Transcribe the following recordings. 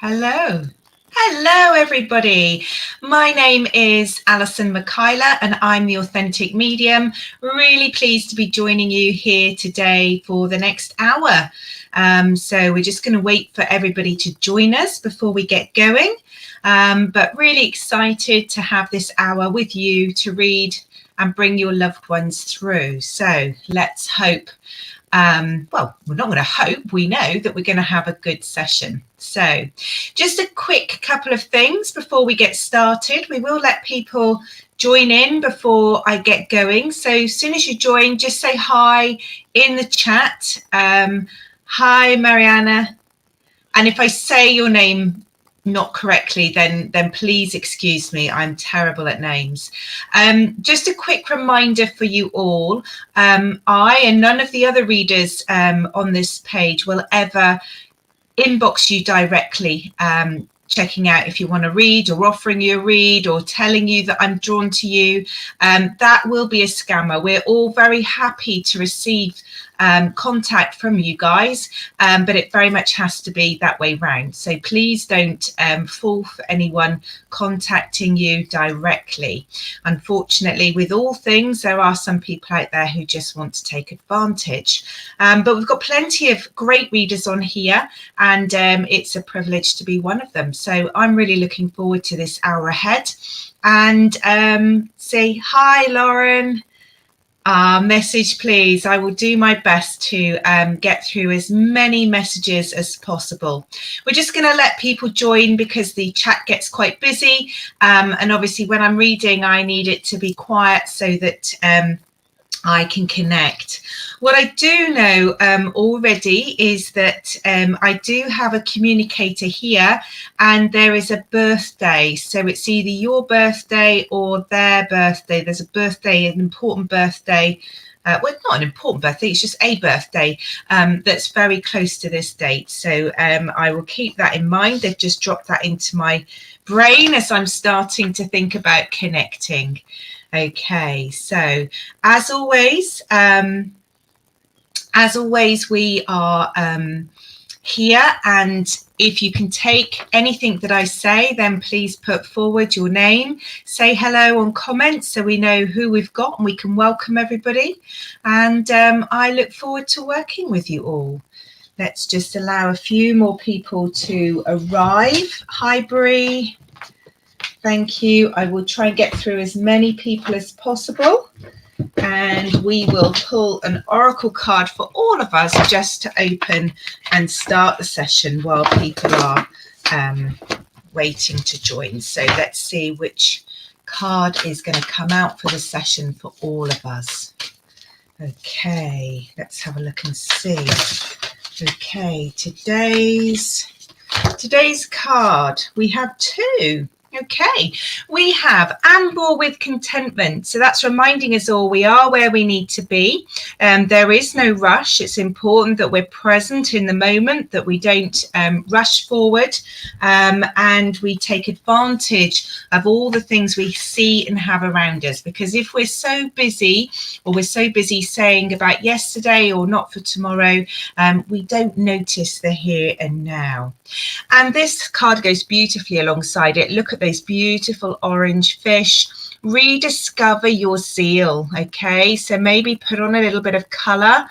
Hello. Hello, everybody. My name is Alison Michaela and I'm the Authentic Medium. Really pleased to be joining you here today for the next hour. So we're just going to wait for everybody to join us before we get going. But really excited to have this hour with you to read and bring your loved ones through. So let's hope. Well, we're not going to hope, we know that we're going to have a good session. So just a quick couple of things before we get started. We will let people join in before I get going. So as soon as you join, just say hi in the chat. Hi, Mariana. And if I say your name not correctly, then please excuse me. I'm terrible at names. Just a quick reminder for you all. I and none of the other readers on this page will ever inbox you directly, checking out if you want to read or offering you a read or telling you that I'm drawn to you. That will be a scammer. We're all very happy to receive contact from you guys, but it very much has to be that way round. So please don't fall for anyone contacting you directly. Unfortunately, with all things, there are some people out there who just want to take advantage. But we've got plenty of great readers on here, and it's a privilege to be one of them. So I'm really looking forward to this hour ahead. And say hi, Lauren. Message, please. I will do my best to get through as many messages as possible. We're just going to let people join because the chat gets quite busy. And obviously when I'm reading, I need it to be quiet so that I can connect. What I do know already is that I do have a communicator here, and there is a birthday. So it's either your birthday or their birthday. There's a birthday, an important birthday. Well, not an important birthday, it's just a birthday that's very close to this date. So I will keep that in mind. They've just dropped that into my brain as I'm starting to think about connecting. Okay, so as always, we are here, and if you can take anything that I say, then please put forward your name, say hello on comments so we know who we've got and we can welcome everybody. And I look forward to working with you all. Let's just allow a few more people to arrive. Hi, Bree. Thank you. I will try and get through as many people as possible. And we will pull an oracle card for all of us just to open and start the session while people are waiting to join. So let's see which card is going to come out for the session for all of us. Okay, let's have a look and see. Okay, today's card, we have two. Okay, we have amber with contentment. So that's reminding us all we are where we need to be. There is no rush. It's important that we're present in the moment, that we don't rush forward, and we take advantage of all the things we see and have around us. Because if we're so busy, or we're so busy saying about yesterday or not for tomorrow, we don't notice the here and now. And this card goes beautifully alongside it. Look at those beautiful orange fish. Rediscover your zeal. Okay, so maybe put on a little bit of color.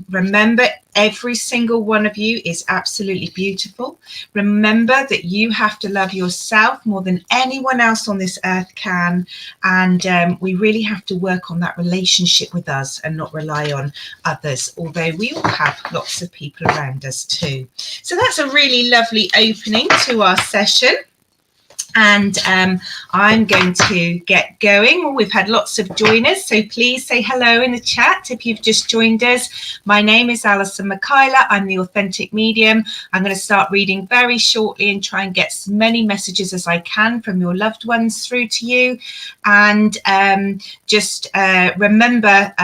Remember, every single one of you is absolutely beautiful. Remember that you have to love yourself more than anyone else on this earth can. And we really have to work on that relationship with us and not rely on others, although we all have lots of people around us too. So that's a really lovely opening to our session. And I'm going to get going. Well, we've had lots of joiners, so please say hello in the chat if you've just joined us. My name is Alison Michaela. I'm the Authentic Medium. I'm going to start reading very shortly and try and get as many messages as I can from your loved ones through to you. And just remember,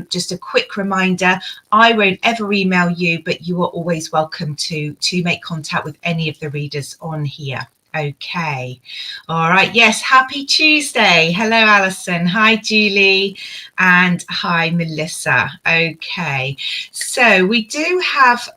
just a quick reminder, I won't ever email you, but you are always welcome to make contact with any of the readers on here. Okay. All right. Yes. Happy Tuesday. Hello, Alison. Hi, Julie. And hi, Melissa. Okay. So we do have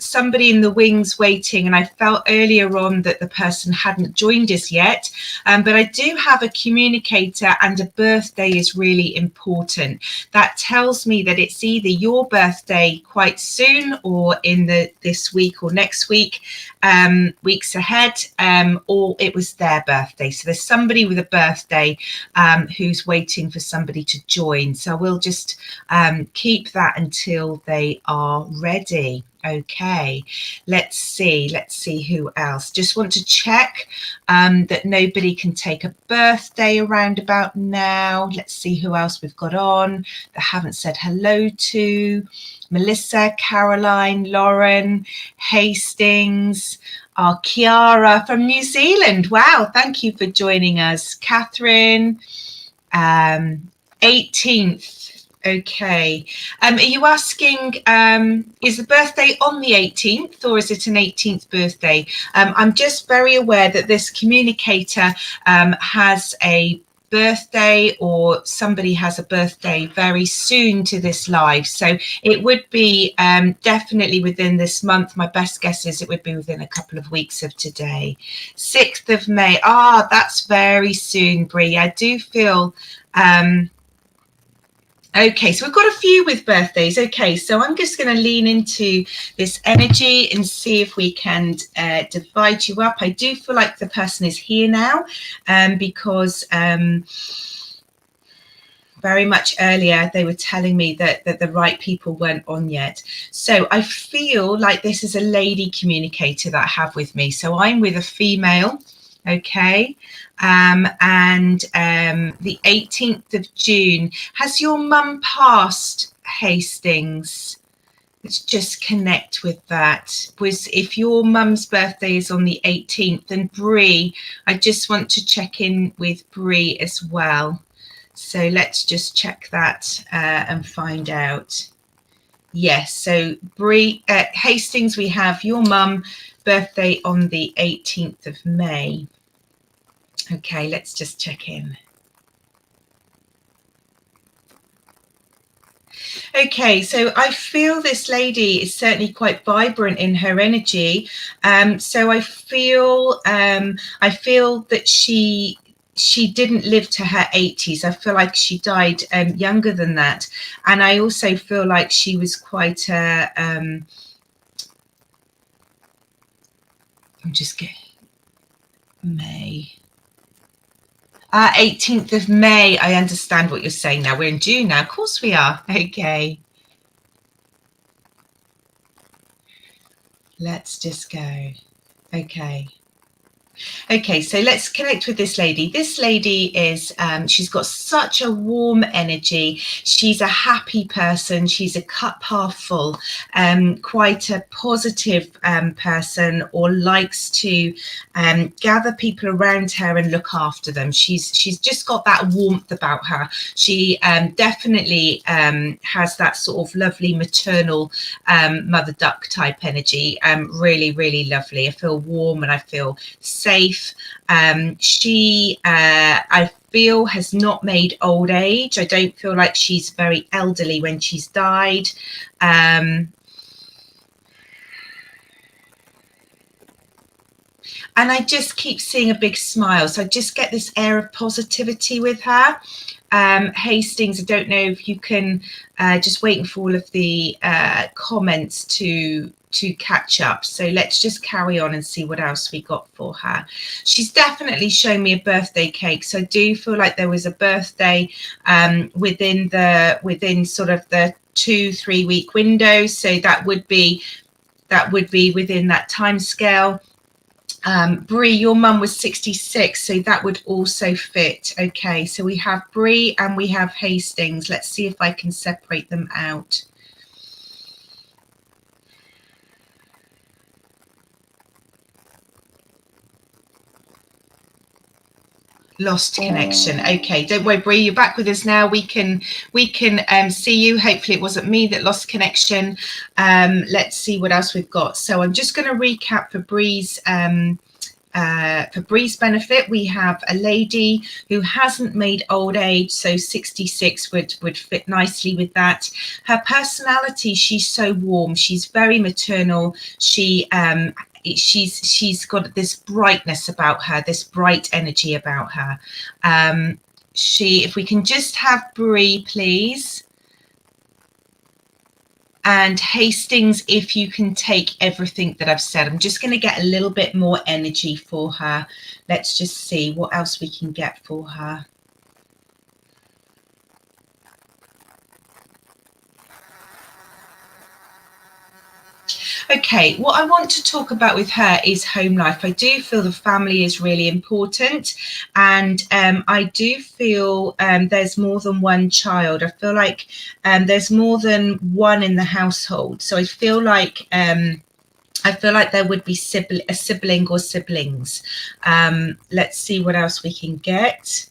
somebody in the wings waiting, and I felt earlier on that the person hadn't joined us yet. But I do have a communicator, and a birthday is really important. That tells me that it's either your birthday quite soon or in this week or next week, weeks ahead, or it was their birthday. So there's somebody with a birthday who's waiting for somebody to join. So we'll just keep that until they are ready. Okay, let's see who else. Just want to check that nobody can take a birthday around about now. Let's see who else we've got on that haven't said hello to. Melissa, Caroline, Lauren, Hastings, Kiara from New Zealand. Wow, thank you for joining us. Catherine, 18th. Okay. Are you asking, is the birthday on the 18th or is it an 18th birthday? I'm just very aware that this communicator has a birthday, or somebody has a birthday very soon to this live. So it would be definitely within this month. My best guess is it would be within a couple of weeks of today. 6th of May. Ah, that's very soon, Brie. I do feel... Okay, so we've got a few with birthdays. Okay, so I'm just going to lean into this energy and see if we can divide you up. I do feel like the person is here now because very much earlier they were telling me that the right people weren't on yet. So I feel like this is a lady communicator that I have with me. So I'm with a female. Okay, and the 18th of June. Has your mum passed, Hastings? Let's just connect with that. If your mum's birthday is on the 18th, and Bree, I just want to check in with Bree as well. So let's just check that and find out. Yes, so Bree, Hastings, we have your mum birthday on the 18th of May. Okay, let's just check in. Okay, so I feel this lady is certainly quite vibrant in her energy. So I feel that she didn't live to her 80s. I feel like she died younger than that, and I also feel like she was quite a. I'm just getting May. 18th of May. I understand what you're saying now. We're in June now. Of course we are. Okay. Let's just go. Okay. Okay, so let's connect with this lady. This lady is, she's got such a warm energy. She's a happy person. She's a cup half full, quite a positive person, or likes to gather people around her and look after them. She's just got that warmth about her. She definitely has that sort of lovely maternal mother duck type energy. Really, really lovely. I feel warm and I feel safe. She, I feel, has not made old age. I don't feel like she's very elderly when she's died. And I just keep seeing a big smile. So I just get this air of positivity with her. Hastings, I don't know if you can, just waiting for all of the comments to catch up. So let's just carry on and see what else we got for her. She's definitely shown me a birthday cake. So I do feel like there was a birthday within sort of the 2-3 week window. So that would be within that time scale. Bree, your mum was 66, so that would also fit. Okay, so we have Bree and we have Hastings. Let's see if I can separate them out. Lost connection. Okay, don't worry, Bree, you're back with us now. We can see you. Hopefully it wasn't me that lost connection. Let's see what else we've got. So I'm just going to recap for Bree's for Bree's benefit, we have a lady who hasn't made old age, so 66 would fit nicely with that. Her personality, she's so warm, she's very maternal, she's got this brightness about her, this bright energy about her. If we can just have Bree, please. And Hastings, if you can take everything that I've said. I'm just going to get a little bit more energy for her. Let's just see what else we can get for her. Okay, what I want to talk about with her is home life. I do feel the family is really important, and I do feel there's more than one child. I feel like there's more than one in the household. So I feel like there would be a sibling or siblings. Let's see what else we can get.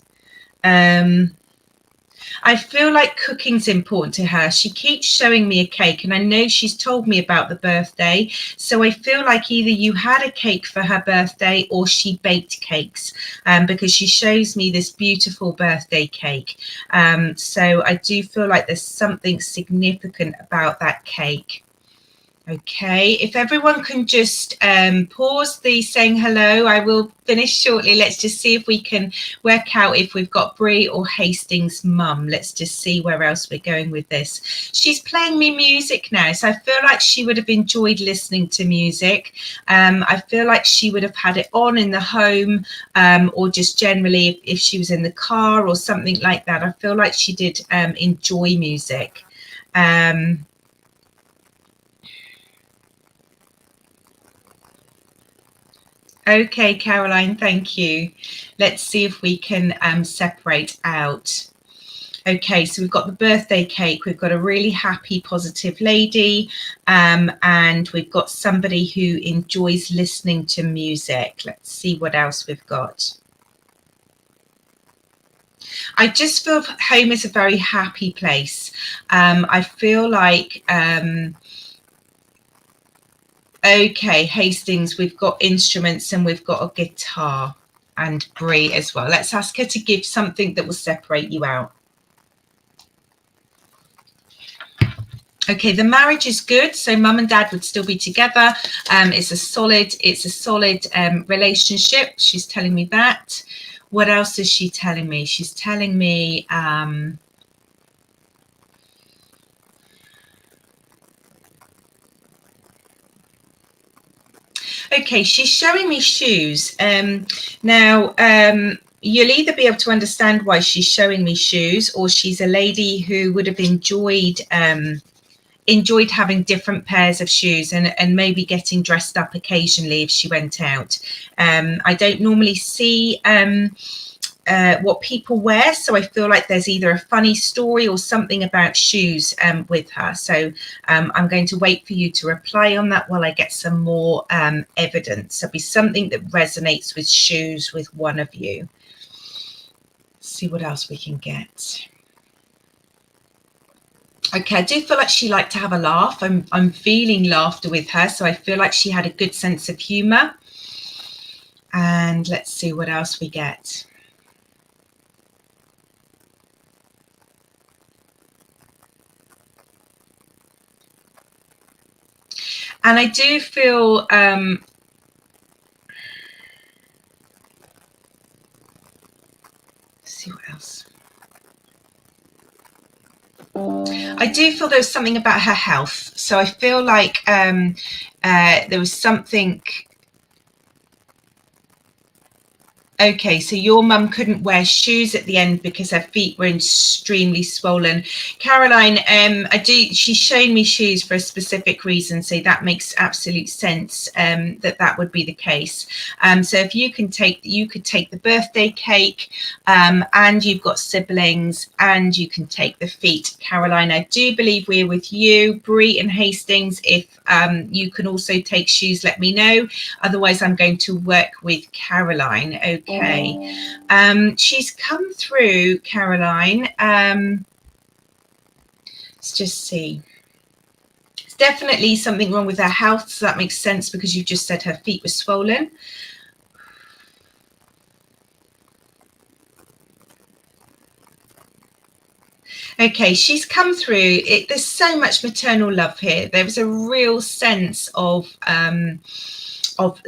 I feel like cooking's important to her. She keeps showing me a cake, and I know she's told me about the birthday. So I feel like either you had a cake for her birthday or she baked cakes, because she shows me this beautiful birthday cake. So I do feel like there's something significant about that cake. Okay, if everyone can just pause the saying hello, I will finish shortly. Let's just see if we can work out if we've got Bree or Hastings' mum. Let's just see where else we're going with this. She's playing me music now, so I feel like she would have enjoyed listening to music. I feel like she would have had it on in the home, or just generally if she was in the car or something like that. I feel like she did enjoy music. Okay, Caroline, thank you. Let's see if we can separate out. Okay, so we've got the birthday cake, we've got a really happy, positive lady, and we've got somebody who enjoys listening to music. Let's see what else we've got. I just feel home is a very happy place. I feel like... Okay, Hastings, we've got instruments and we've got a guitar, and Bree as well. Let's ask her to give something that will separate you out. Okay, the marriage is good, so mum and dad would still be together. It's a solid relationship. She's telling me that. What else is she telling me? She's telling me okay, she's showing me shoes. Now, you'll either be able to understand why she's showing me shoes, or she's a lady who would have enjoyed having different pairs of shoes and maybe getting dressed up occasionally if she went out. I don't normally see what people wear, so I feel like there's either a funny story or something about shoes with her. So I'm going to wait for you to reply on that while I get some more evidence. There'll be something that resonates with shoes with one of you. Let's see what else we can get. Okay, I do feel like she liked to have a laugh. I'm feeling laughter with her, so I feel like she had a good sense of humor. And let's see what else we get. And I do feel let's see what else. I do feel there was something about her health. So I feel like there was something. Okay, so your mum couldn't wear shoes at the end because her feet were extremely swollen. Caroline, she's shown me shoes for a specific reason, so that makes absolute sense that would be the case. So if you could take the birthday cake, and you've got siblings, and you can take the feet. Caroline, I do believe we're with you. Bree and Hastings, if you can also take shoes, let me know. Otherwise, I'm going to work with Caroline. Okay. She's come through, Caroline. Let's just see. It's definitely something wrong with her health, so that makes sense because you just said her feet were swollen. Okay, she's come through it. There's so much maternal love here. There was a real sense of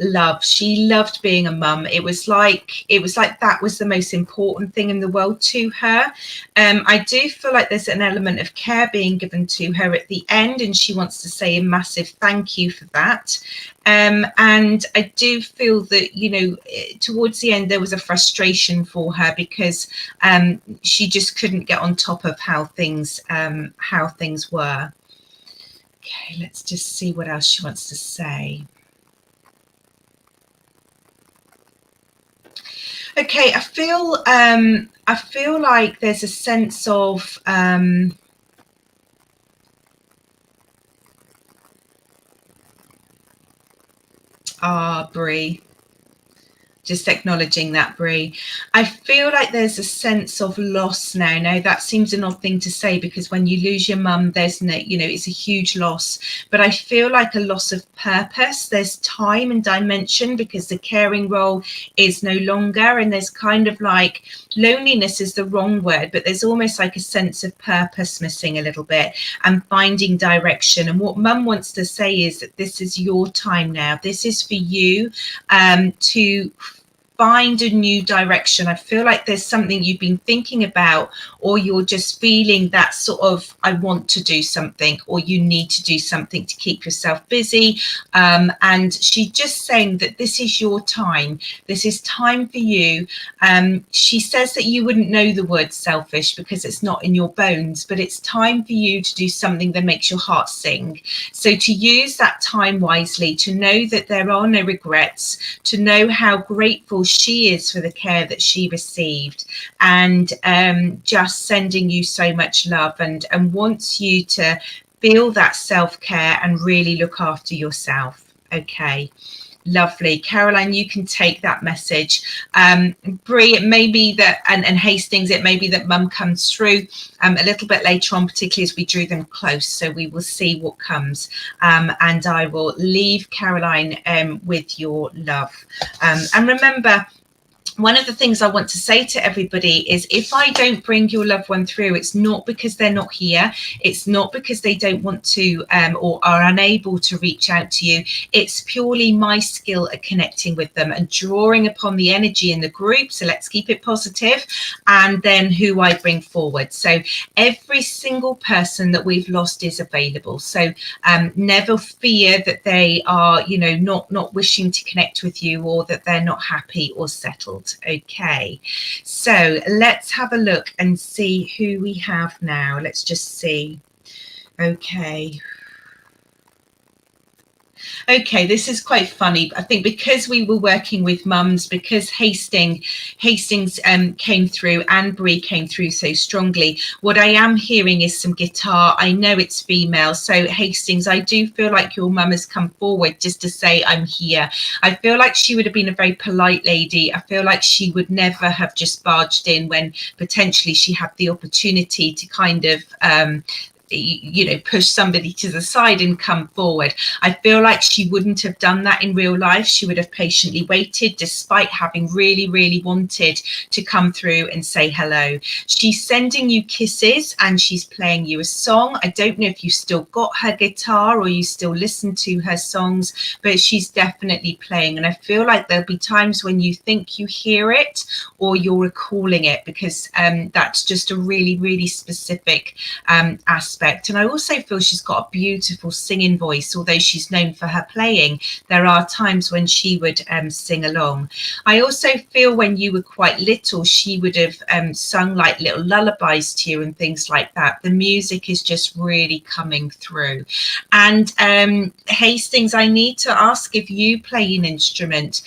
love. She loved being a mum. It was like that was the most important thing in the world to her. I do feel like there's an element of care being given to her at the end, and she wants to say a massive thank you for that. And I do feel that, you know, towards the end there was a frustration for her because she just couldn't get on top of how things were. Okay, let's just see what else she wants to say. Okay, I feel like there's a sense of Brie. Just acknowledging that, Brie. I feel like there's a sense of loss now. Now, that seems an odd thing to say because when you lose your mum, there's no, you know, it's a huge loss. But I feel like a loss of purpose. There's time and dimension because the caring role is no longer. And there's kind of like loneliness is the wrong word, but there's almost like a sense of purpose missing a little bit and finding direction. And what mum wants to say is that this is your time now. This is for you to find a new direction. I feel like there's something you've been thinking about, or you're just feeling that sort of, I want to do something, or you need to do something to keep yourself busy. And she's just saying that this is your time. This is time for you. She says that you wouldn't know the word selfish because it's not in your bones, but it's time for you to do something that makes your heart sing. So to use that time wisely, to know that there are no regrets, to know how grateful she is for the care that she received, and just sending you so much love and wants you to feel that self-care and really look after yourself. Okay, lovely. Caroline, you can take that message. Brie, it may be that, and Hastings, it may be that mum comes through a little bit later on, particularly as we drew them close. So we will see what comes. And I will leave Caroline with your love. And remember, one of the things I want to say to everybody is if I don't bring your loved one through, it's not because they're not here. It's not because they don't want to or are unable to reach out to you. It's purely my skill at connecting with them and drawing upon the energy in the group. So let's keep it positive, and then who I bring forward. So every single person that we've lost is available. So never fear that they are, you know, not wishing to connect with you, or that they're not happy or settled. Okay, so let's have a look and see who we have now. Let's just see. Okay, this is quite funny. I think because we were working with mums, because Hastings came through and Brie came through so strongly, what I am hearing is some guitar. I know it's female, so Hastings, I do feel like your mum has come forward just to say, I'm here. I feel like she would have been a very polite lady. I feel like she would never have just barged in when potentially she had the opportunity to kind of you know, push somebody to the side and come forward. I feel like she wouldn't have done that in real life. She would have patiently waited despite having really wanted to come through and say hello. She's sending you kisses and she's playing you a song. I don't know if you've still got her guitar or you still listen to her songs, but she's definitely playing. And I feel like there'll be times when you think you hear it or you're recalling it, because that's just a really specific aspect. And I also feel she's got a beautiful singing voice. Although she's known for her playing, there are times when she would sing along. I also feel when you were quite little, she would have sung like little lullabies to you and things like that. The music is just really coming through. And Hastings, I need to ask if you play an instrument,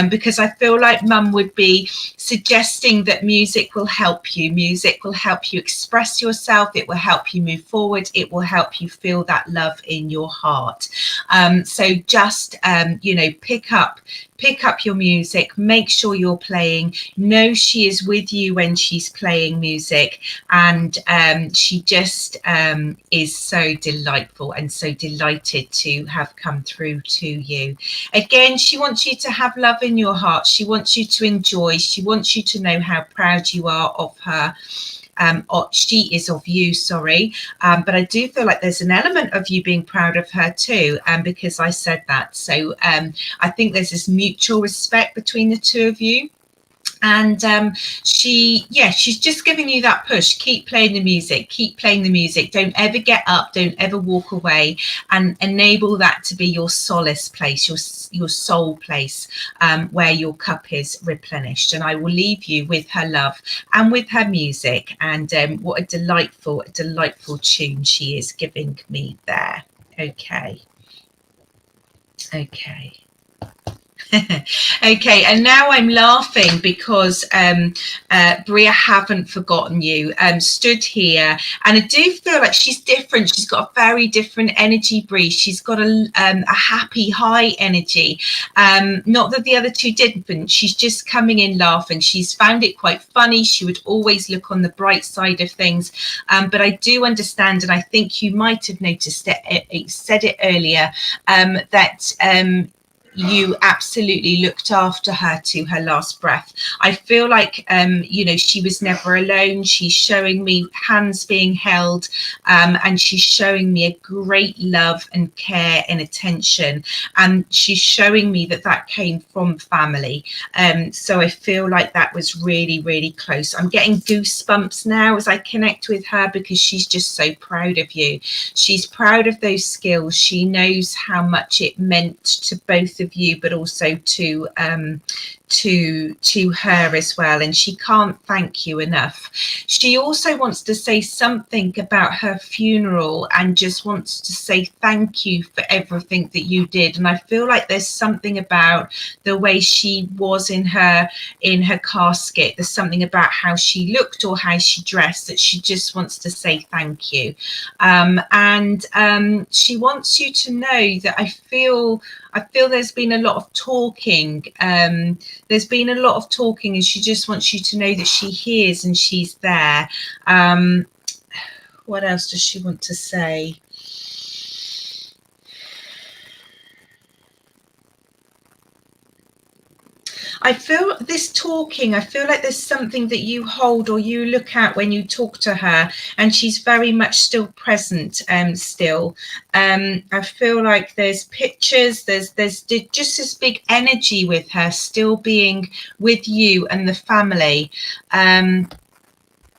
because I feel like mum would be suggesting that music will help you. Music will help you express yourself. It will help you move forward. It will help you feel that love in your heart. So just, you know, pick up your music, make sure you're playing. Know she is with you when she's playing music, and she just is so delightful and so delighted to have come through to you. Again, she wants you to have love in your heart. She wants you to enjoy. She wants you to know how proud you are of her. she is of you, sorry. But I do feel like there's an element of you being proud of her too, because I said that. So I think there's this mutual respect between the two of you. And she's just giving you that push. Keep playing the music, keep playing the music. Don't ever get up, don't ever walk away, and enable that to be your solace place, your soul place, where your cup is replenished. And I will leave you with her love and with her music. And what a delightful tune she is giving me there. Okay. Okay, and now I'm laughing because Bria haven't forgotten you. Stood here, and I do feel like she's different. She's got a very different energy, Bria. She's got a happy, high energy. Not that the other two didn't. She's just coming in laughing. She's found it quite funny. She would always look on the bright side of things. But I do understand, and I think you might have noticed it said it earlier, that you absolutely looked after her to her last breath. I feel like, she was never alone. She's showing me hands being held, and she's showing me a great love and care and attention. And she's showing me that came from family. So I feel like that was really, really close. I'm getting goosebumps now as I connect with her, because she's just so proud of you. She's proud of those skills. She knows how much it meant to both of you, but also to her as well, and she can't thank you enough. She also wants to say something about her funeral and just wants to say thank you for everything that you did. And I feel like there's something about the way she was in her casket, there's something about how she looked or how she dressed, that she just wants to say thank you. And she wants you to know that I feel there's been a lot of talking. There's been a lot of talking, and she just wants you to know that she hears and she's there. What else does she want to say? I feel this talking, I feel like there's something that you hold or you look at when you talk to her, and she's very much still present still. I feel like there's pictures, there's just this big energy with her still being with you and the family.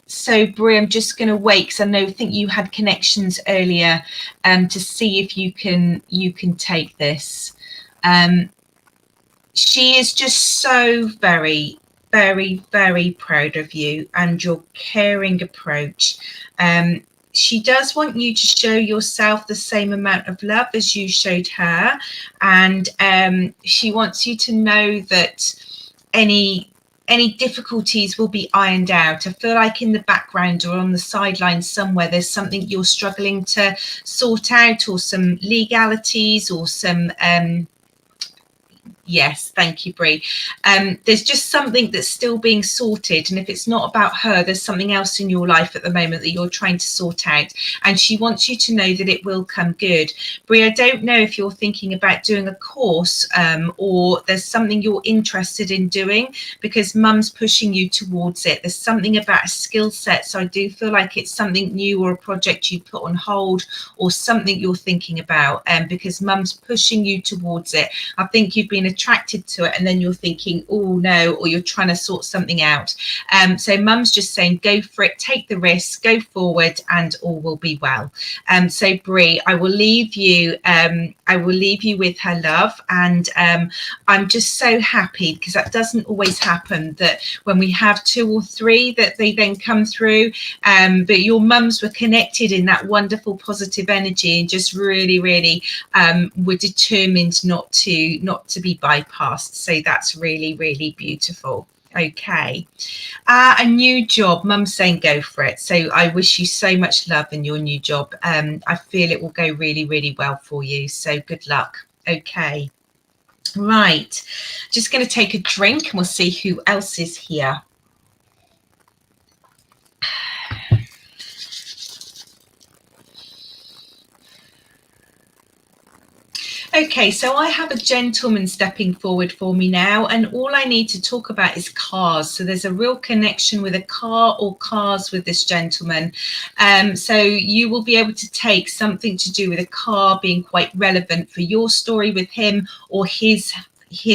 So Brie, I'm just going to wait, because I think you had connections earlier, to see if you can take this. She is just so very, very, very proud of you and your caring approach. She does want you to show yourself the same amount of love as you showed her. And she wants you to know that any difficulties will be ironed out. I feel like in the background or on the sidelines somewhere, there's something you're struggling to sort out, or some legalities, or some yes, thank you, Brie. There's just something that's still being sorted, and if it's not about her, there's something else in your life at the moment that you're trying to sort out, and she wants you to know that it will come good. Brie, I don't know if you're thinking about doing a course, or there's something you're interested in doing, because mum's pushing you towards it. There's something about a skill set, so I do feel like it's something new, or a project you put on hold, or something you're thinking about, because mum's pushing you towards it. I think you've been attracted to it, and then you're thinking, oh no, or you're trying to sort something out. So mum's just saying, go for it, take the risk, go forward, and all will be well. So Brie, I will leave you with her love, and I'm just so happy, because that doesn't always happen, that when we have 2 or 3 that they then come through, but your mums were connected in that wonderful positive energy, and just really, really were determined not to be bypassed. So that's really, really beautiful. Okay. A new job, mum's saying go for it. So I wish you so much love in your new job. I feel it will go really, really well for you. So good luck. Okay. Right. Just going to take a drink, and we'll see who else is here. Okay, so I have a gentleman stepping forward for me now, and all I need to talk about is cars. So there's a real connection with a car or cars with this gentleman. So you will be able to take something to do with a car being quite relevant for your story with him or his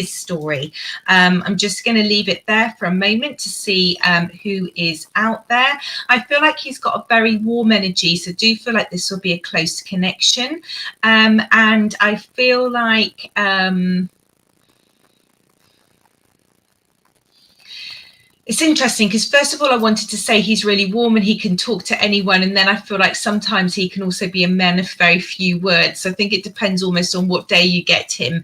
story. I'm just going to leave it there for a moment to see who is out there. I feel like he's got a very warm energy, so do feel like this will be a close connection. And I feel like it's interesting because first of all, I wanted to say he's really warm and he can talk to anyone. And then I feel like sometimes he can also be a man of very few words. So I think it depends almost on what day you get him.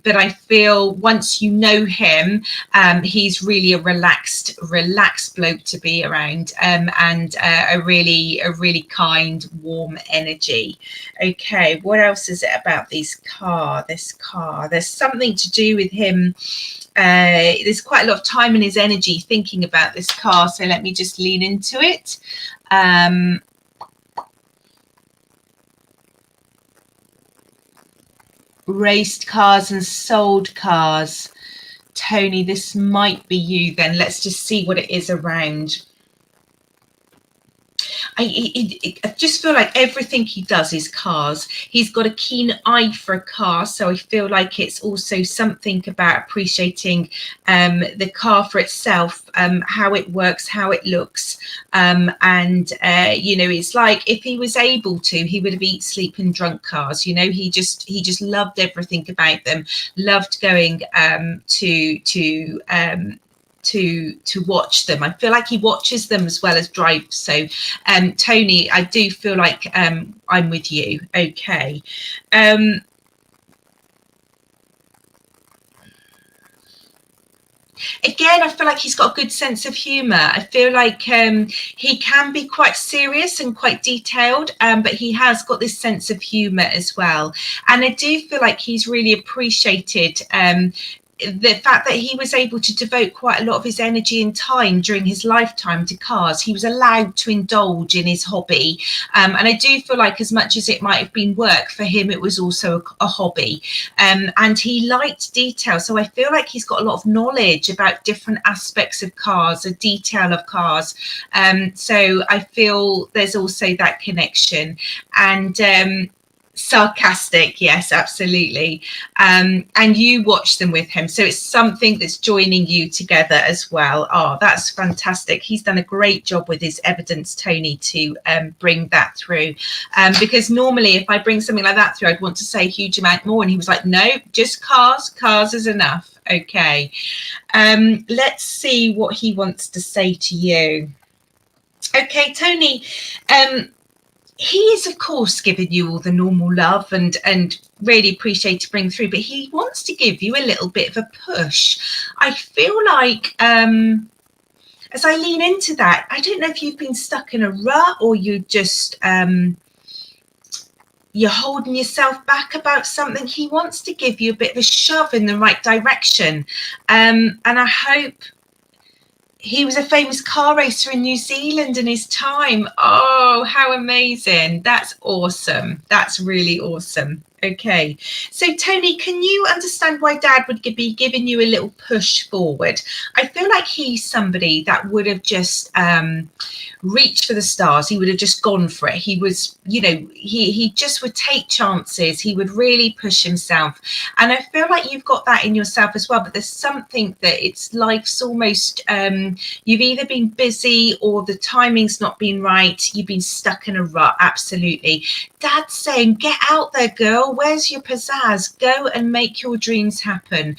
But I feel once you know him, he's really a relaxed bloke to be around, and a really kind, warm energy. Okay, what else is it about this car? There's something to do with him. There's quite a lot of time in his energy thinking about this car, so let me just lean into it. Raced cars and sold cars. Tony, this might be you then. Let's just see what it is around. I just feel like everything he does is cars. He's got a keen eye for a car, so I feel like it's also something about appreciating the car for itself, how it works, how it looks, and you know, it's like if he was able to, he would have eat, sleep, and drunk cars. You know, he just loved everything about them. Loved going to watch them. I feel like he watches them as well as drives. So Tony, I do feel like I'm with you. Okay. Again, I feel like he's got a good sense of humor. I feel like he can be quite serious and quite detailed, but he has got this sense of humor as well. And I do feel like he's really appreciated the fact that he was able to devote quite a lot of his energy and time during his lifetime to cars. He was allowed to indulge in his hobby, and I do feel like as much as it might have been work for him, it was also a hobby, and he liked detail. So I feel like he's got a lot of knowledge about different aspects of cars, a detail of cars, so I feel there's also that connection. And sarcastic, yes, absolutely. And you watch them with him, so it's something that's joining you together as well. Oh, that's fantastic. He's done a great job with his evidence, Tony, to bring that through, because normally if I bring something like that through, I'd want to say a huge amount more, and he was like, no, just cars is enough. Okay, let's see what he wants to say to you. Okay, Tony, he is, of course, giving you all the normal love and really appreciate to bring through, but he wants to give you a little bit of a push. I feel like as I lean into that, I don't know if you've been stuck in a rut or you just you're holding yourself back about something. He wants to give you a bit of a shove in the right direction, and I hope. He was a famous car racer in New Zealand in his time. Oh, how amazing. That's awesome. That's really awesome. Okay. So, Tony, can you understand why Dad would be giving you a little push forward? I feel like he's somebody that would have just reached for the stars. He would have just gone for it. He was, you know, he just would take chances. He would really push himself. And I feel like you've got that in yourself as well. But there's something that it's life's almost, you've either been busy or the timing's not been right. You've been stuck in a rut. Absolutely. Dad's saying, get out there, girl. Where's your pizzazz? Go and make your dreams happen.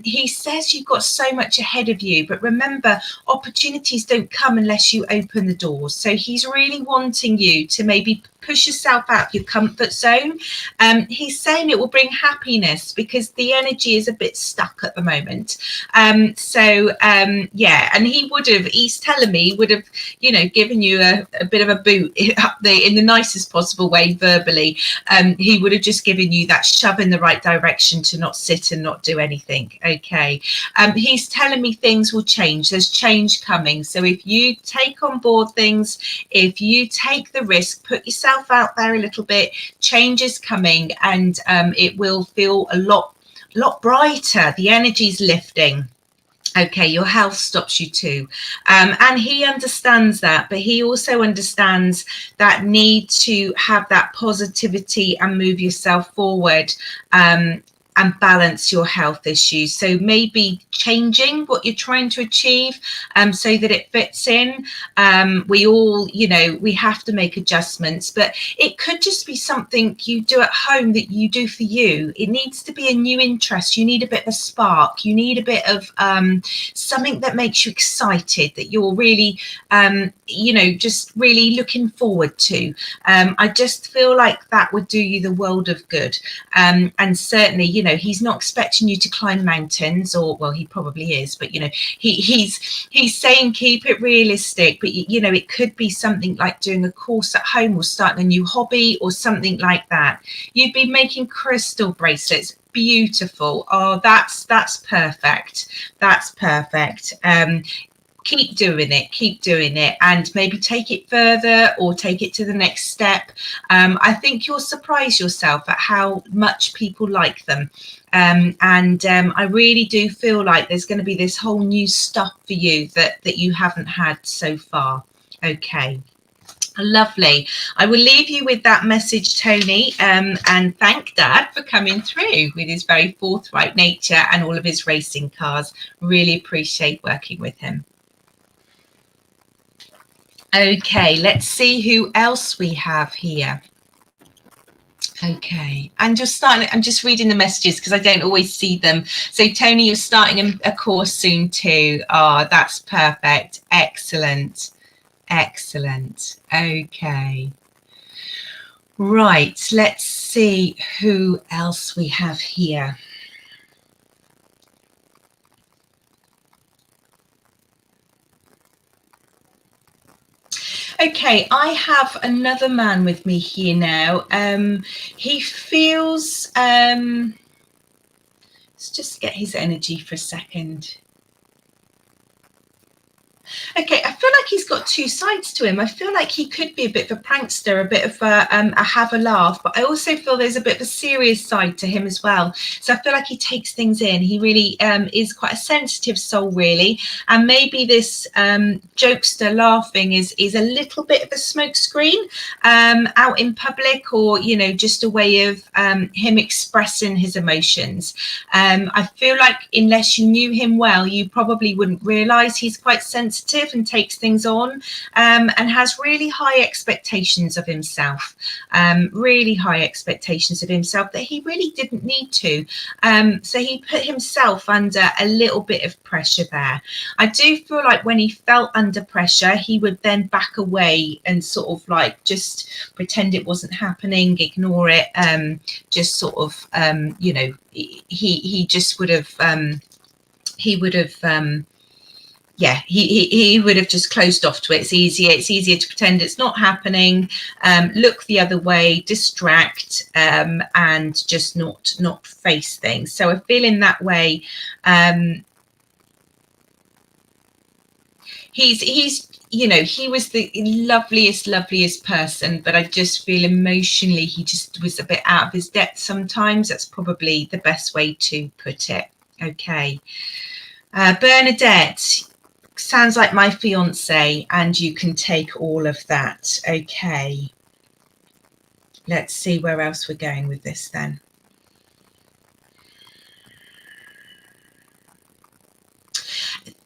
He says you've got so much ahead of you, but remember, opportunities don't come unless you open the doors. So he's really wanting you to maybe push yourself out of your comfort zone. He's saying it will bring happiness because the energy is a bit stuck at the moment. Yeah, and he's telling me, would have, you know, given you a bit of a boot up there in the nicest possible way verbally. He would have just given you that shove in the right direction to not sit and not do anything. Okay. He's telling me things will change. There's change coming. So if you take on board things, if you take the risk, put yourself yourself out there a little bit. Change is coming, and it will feel a lot brighter. The energy's lifting. Okay, your health stops you too. And he understands that, but he also understands that need to have that positivity and move yourself forward, and balance your health issues. So maybe changing what you're trying to achieve, so that it fits in. We all, we have to make adjustments, but it could just be something you do at home that you do for you. It needs to be a new interest. You need a bit of a spark. You need a bit of something that makes you excited, that you're really, just really looking forward to. I just feel like that would do you the world of good. And certainly, he's not expecting you to climb mountains, or, well, he probably is, but he's saying keep it realistic. But it could be something like doing a course at home, or starting a new hobby, or something like that. You'd be making crystal bracelets. Beautiful. Oh, that's perfect. That's perfect. Keep doing it, and maybe take it further, or take it to the next step. I think you'll surprise yourself at how much people like them. I really do feel like there's going to be this whole new stuff for you that you haven't had so far. Okay. Lovely. I will leave you with that message, Tony, and thank Dad for coming through with his very forthright nature and all of his racing cars. Really appreciate working with him. Okay, let's see who else we have here. Okay, I'm just reading the messages because I don't always see them. So Tony, you're starting a course soon too. Oh, that's perfect. Excellent. Excellent. Okay. Right, let's see who else we have here. Okay, I have another man with me here now. He feels, let's just get his energy for a second. Okay, I feel like he's got two sides to him. I feel like he could be a bit of a prankster, a bit of a have a laugh, but I also feel there's a bit of a serious side to him as well. So I feel like he takes things in. He really is quite a sensitive soul, really. And maybe this jokester laughing is a little bit of a smokescreen out in public, or, just a way of him expressing his emotions. I feel like unless you knew him well, you probably wouldn't realise he's quite sensitive and takes things on, and has really high expectations of himself, that he really didn't need to. So he put himself under a little bit of pressure there. I do feel like when he felt under pressure, he would then back away and sort of like just pretend it wasn't happening, ignore it, just sort of, he just would have, he would have just closed off to it. It's easier to pretend it's not happening, look the other way, distract, and just not face things. So I feel in that way, he's he was the loveliest person, but I just feel emotionally he just was a bit out of his depth sometimes. That's probably the best way to put it. Okay. Bernadette, sounds like my fiance, and you can take all of that. Okay. Let's see where else we're going with this then.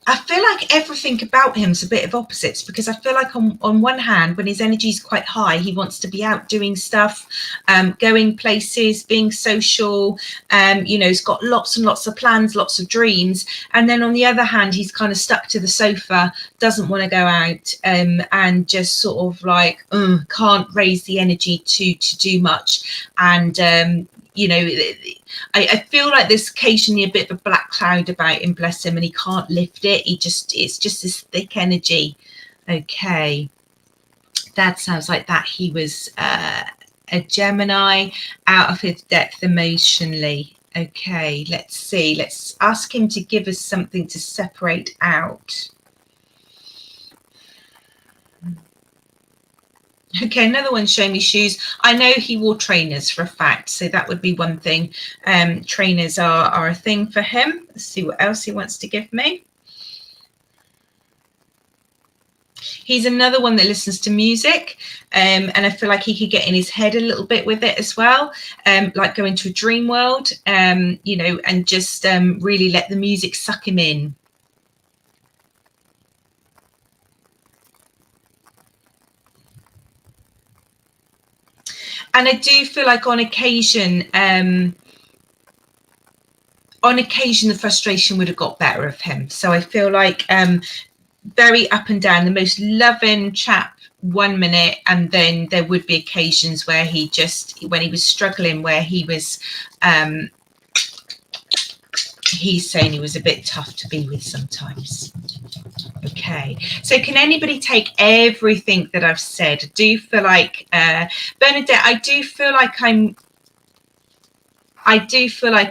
I feel like everything about him is a bit of opposites, because I feel like on one hand, when his energy is quite high, he wants to be out doing stuff, going places, being social, he's got lots and lots of plans, lots of dreams. And then on the other hand, he's kind of stuck to the sofa, doesn't want to go out, and just sort of like can't raise the energy to do much. And I feel like there's occasionally a bit of a black cloud about him, bless him, and he can't lift it. It's just this thick energy. Okay. That sounds like that he was a Gemini, out of his depth emotionally. Okay, let's see. Let's ask him to give us something to separate out. Okay, another one showing me shoes. I know he wore trainers for a fact, so that would be one thing. Trainers are a thing for him. Let's see what else he wants to give me. He's another one that listens to music, and I feel like he could get in his head a little bit with it as well, like go into a dream world, you know, and just really let the music suck him in. And I do feel like on occasion, the frustration would have got better of him. So I feel like very up and down, the most loving chap 1 minute, and then there would be occasions where he just, when he was struggling, where he was he's saying he was a bit tough to be with sometimes. Okay, so can anybody take everything that I've said? I do feel like Bernadette, I do feel like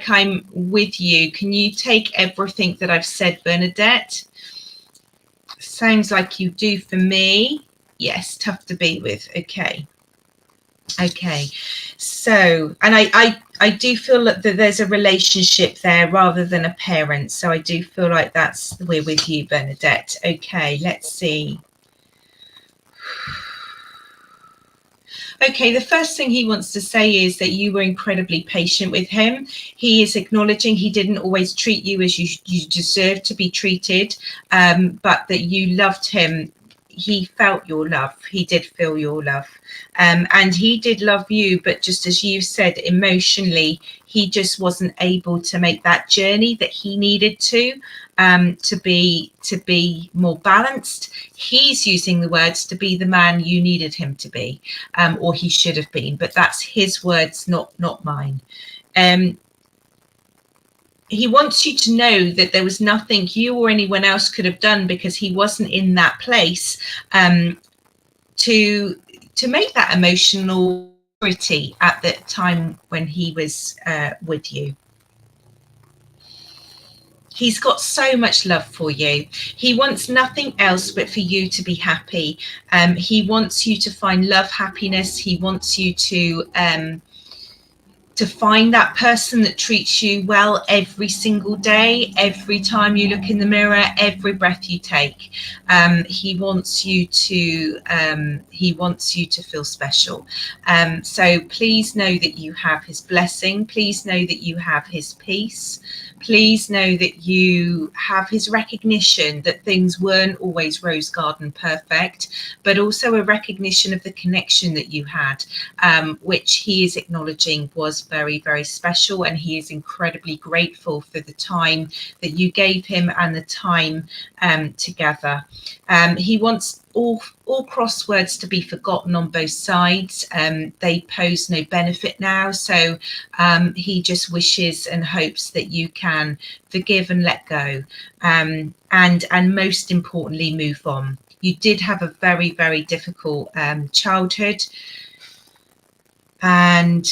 I'm with you. Can you take everything that I've said, Bernadette? Sounds like you do for me. Yes, tough to be with. Okay. Okay. So, and I do feel that there's a relationship there rather than a parent. So I do feel like we're with you, Bernadette. Okay, let's see. Okay, the first thing he wants to say is that you were incredibly patient with him. He is acknowledging he didn't always treat you as you deserve to be treated, but that you loved him. He felt your love. He did feel your love. And he did love you, but just as you said, emotionally, he just wasn't able to make that journey that he needed to be more balanced. He's using the words to be the man you needed him to be, or he should have been, but that's his words, not mine. He wants you to know that there was nothing you or anyone else could have done, because he wasn't in that place to make that emotional maturity at the time when he was with you. He's got so much love for you. He wants nothing else but for you to be happy. He wants you to find love, happiness. He wants you to find that person that treats you well every single day, every time you look in the mirror, every breath you take. He wants you to feel special. So please know that you have his blessing. Please know that you have his peace. Please know that you have his recognition that things weren't always rose garden perfect, but also a recognition of the connection that you had, which he is acknowledging was very, very special. And he is incredibly grateful for the time that you gave him and the time together. He wants all crosswords to be forgotten on both sides. They pose no benefit now. So he just wishes and hopes that you can forgive and let go, and most importantly, move on. You did have a very, very difficult childhood, and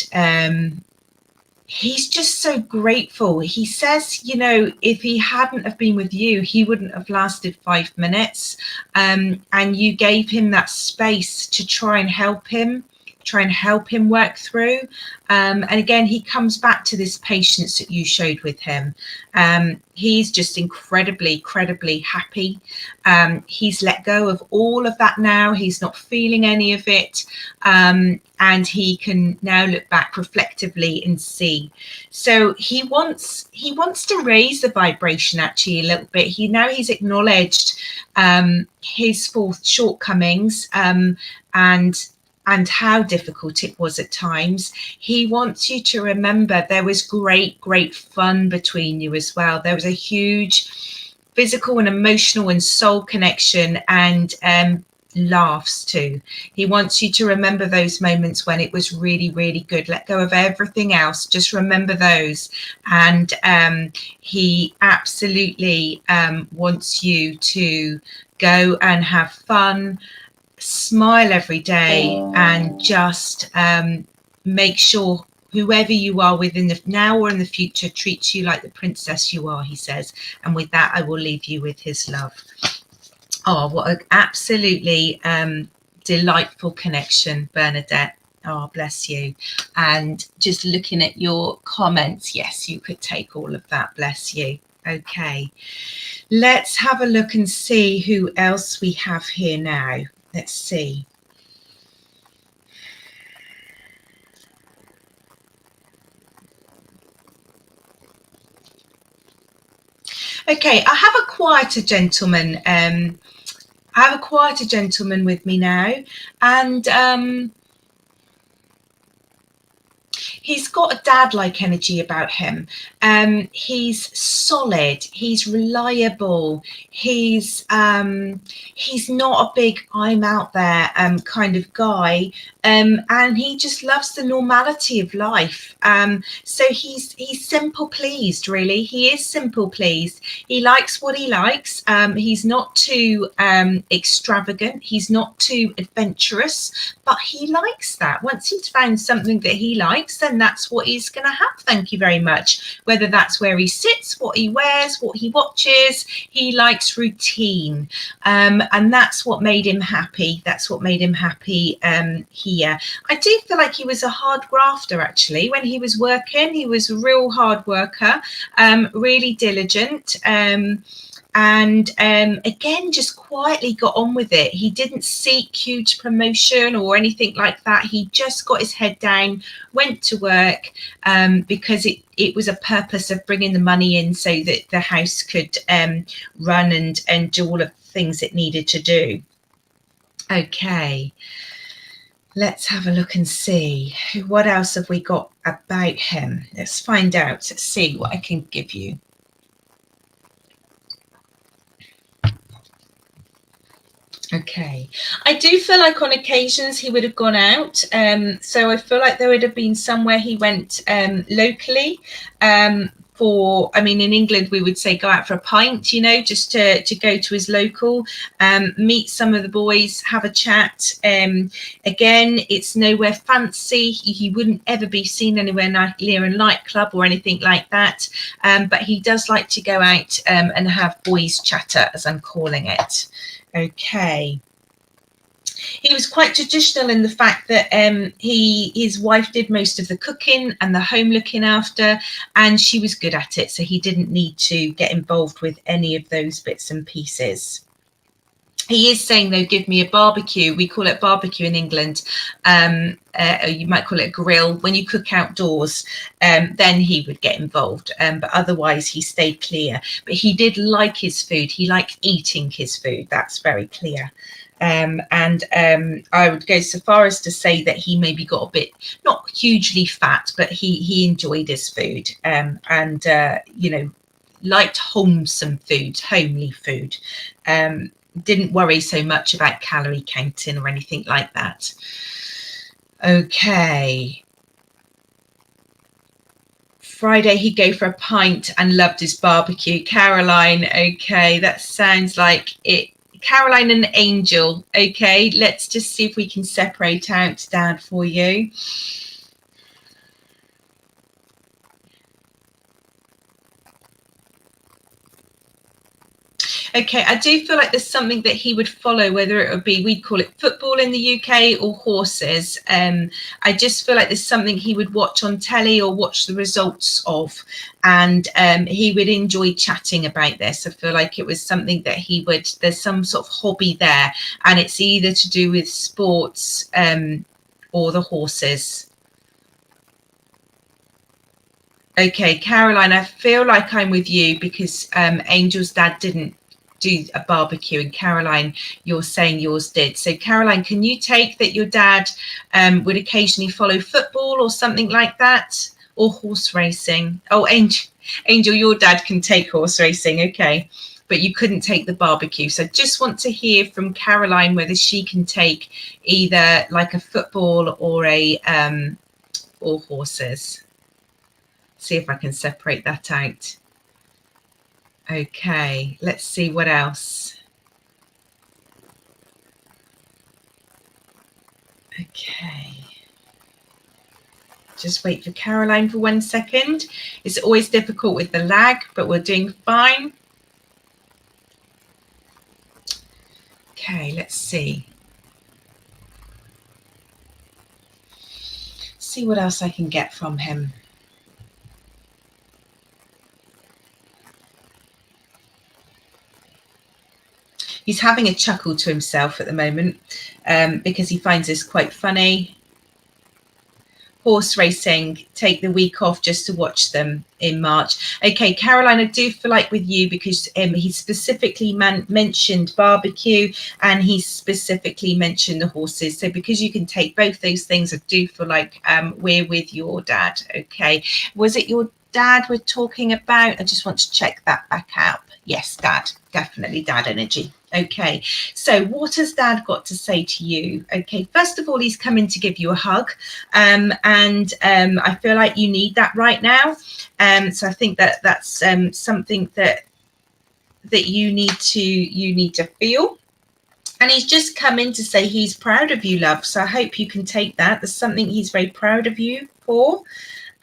he's just so grateful. He says, you know, if he hadn't have been with you, he wouldn't have lasted 5 minutes. And you gave him that space to try and help him work through. And again, he comes back to this patience that you showed with him. He's just incredibly happy. He's let go of all of that now. He's not feeling any of it. And he can now look back reflectively and see. So he wants to raise the vibration actually a little bit. He's acknowledged his shortcomings, and how difficult it was at times. He wants you to remember there was great fun between you as well. There was a huge physical and emotional and soul connection, and laughs too. He wants you to remember those moments when it was really good. Let go of everything else, just remember those. And he absolutely wants you to go and have fun, smile every day, and just make sure whoever you are within the now or in the future treats you like the princess you are, he says. And with that, I will leave you with his love. Oh, what an absolutely delightful connection, Bernadette. Oh, bless you. And just looking at your comments, yes, you could take all of that. Bless you. Okay, let's have a look and see who else we have here now. Let's see. Okay, I have a quieter gentleman. I have a quieter gentleman with me now, and he's got a dad-like energy about him. He's solid. He's reliable. He's not a big "I'm out there" kind of guy, and he just loves the normality of life. So he's simple pleased. Really, he is simple pleased. He likes what he likes. He's not too extravagant. He's not too adventurous, but he likes that. Once he's found something that he likes, then that's what he's going to have. Thank you very much. Whether that's where he sits, what he wears, what he watches, he likes routine, and that's what made him happy. That's what made him happy here. I do feel like he was a hard grafter, actually. When he was working, he was a real hard worker, really diligent, and again, just quietly got on with it. He didn't seek huge promotion or anything like that. He just got his head down, went to work, because it was a purpose of bringing the money in so that the house could run and do all of the things it needed to do. Okay, let's have a look and see. What else have we got about him? Let's find out. Let's see what I can give you. Okay, I do feel like on occasions he would have gone out, so I feel like there would have been somewhere he went locally, for, I mean, in England we would say go out for a pint, you know, just to go to his local, meet some of the boys, have a chat. Again, it's nowhere fancy. He wouldn't ever be seen anywhere near a nightclub or anything like that, but he does like to go out and have boys chatter, as I'm calling it. Okay. He was quite traditional in the fact that his wife did most of the cooking and the home looking after, and she was good at it, so he didn't need to get involved with any of those bits and pieces. He is saying, though, give me a barbecue. We call it barbecue in England. You might call it a grill. When you cook outdoors, then he would get involved. But otherwise, he stayed clear. But he did like his food. He liked eating his food. That's very clear. And I would go so far as to say that he maybe got a bit, not hugely fat, but he enjoyed his food, and you know, liked wholesome food, homely food. Didn't worry so much about calorie counting or anything like that. Okay. Friday he'd go for a pint and loved his barbecue. Caroline, okay, that sounds like it. Caroline and Angel, okay, let's just see if we can separate out Dad for you. Okay, I do feel like there's something that he would follow, whether it would be, we'd call it football in the UK, or horses. I just feel like there's something he would watch on telly or watch the results of, and he would enjoy chatting about this. I feel like it was something that he would, there's some sort of hobby there, and it's either to do with sports or the horses. Okay, Caroline, I feel like I'm with you because Angel's dad didn't do a barbecue, and Caroline, you're saying yours did. So Caroline, can you take that your dad would occasionally follow football or something like that, or horse racing? Oh, Angel, your dad can take horse racing, okay, but you couldn't take the barbecue. So just want to hear from Caroline whether she can take either like a football or a or horses. See if I can separate that out. Okay, let's see what else. Okay. Just wait for Caroline for 1 second. It's always difficult with the lag, but we're doing fine. Okay, let's see. see what else I can get from him. He's having a chuckle to himself at the moment because he finds this quite funny. Horse racing, take the week off just to watch them in March. Okay, Caroline, I do feel like with you, because he specifically mentioned barbecue and he specifically mentioned the horses. So because you can take both those things, I do feel like we're with your dad. Okay, was it your dad we're talking about? I just want to check that back out. Yes, dad, definitely dad energy. Okay, so what has dad got to say to you? Okay, first of all, he's coming to give you a hug, and I feel like you need that right now. So I think that that's something that you need to feel. And he's just come in to say he's proud of you, love. So I hope you can take that. There's something he's very proud of you for.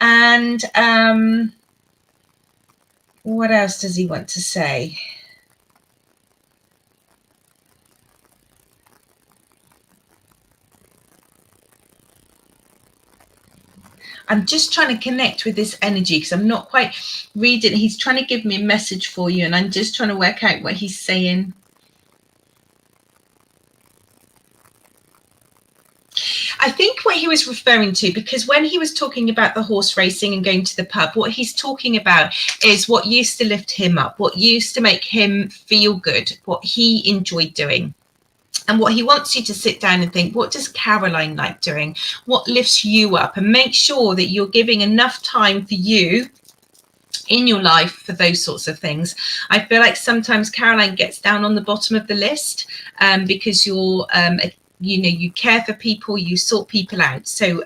And what else does he want to say? I'm just trying to connect with this energy because I'm not quite reading. He's trying to give me a message for you, and I'm just trying to work out what he's saying. I think what he was referring to, because when he was talking about the horse racing and going to the pub, what he's talking about is what used to lift him up, what used to make him feel good, what he enjoyed doing. And what he wants you to sit down and think, what does Caroline like doing? What lifts you up? And make sure that you're giving enough time for you in your life for those sorts of things. I feel like sometimes Caroline gets down on the bottom of the list because you're, you care for people, you sort people out. So,